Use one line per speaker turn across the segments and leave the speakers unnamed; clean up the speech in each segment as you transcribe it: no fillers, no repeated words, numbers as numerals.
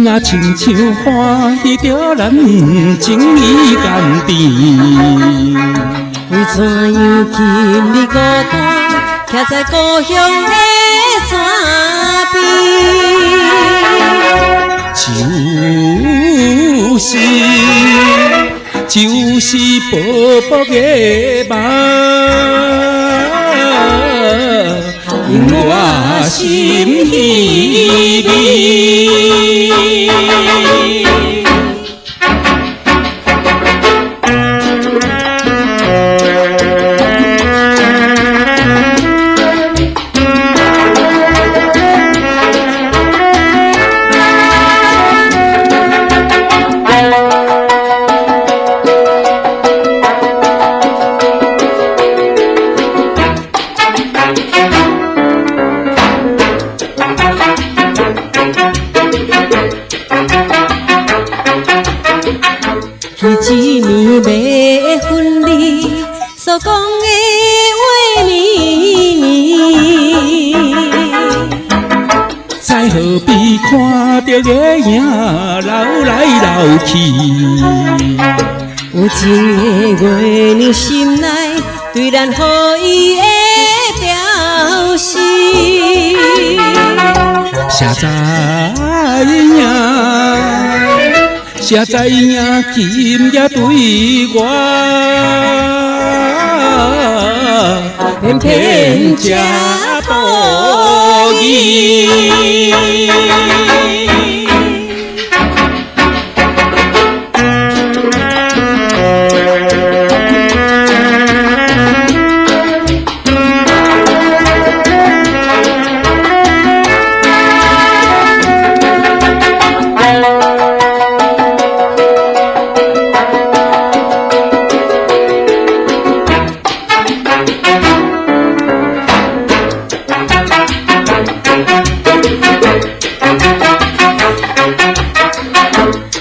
我亲像欢喜着咱情意甘甜，
为怎样今日孤单，徛在故乡的山边？就是薄薄的梦，令我心稀微。彼一年要分离，所讲的话绵绵。
再何必看着个影流来流去？
有情的月亮心内，对咱予伊的表示。
谁知影？谁知影今夜对我偏偏这不义。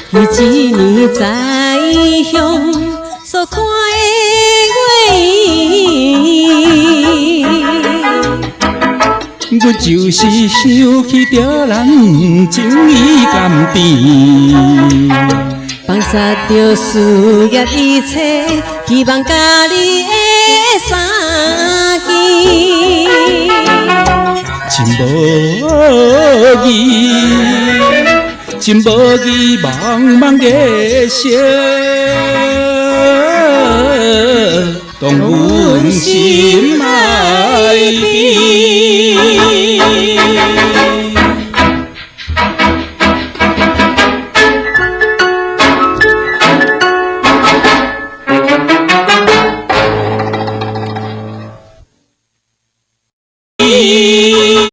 彼一年在乡所看的月圆，
我就是想起着咱情意甘甜，
放下着事业一切，希望甲你的相见。
真无义，真无义，茫茫的色，当阮心爱悲。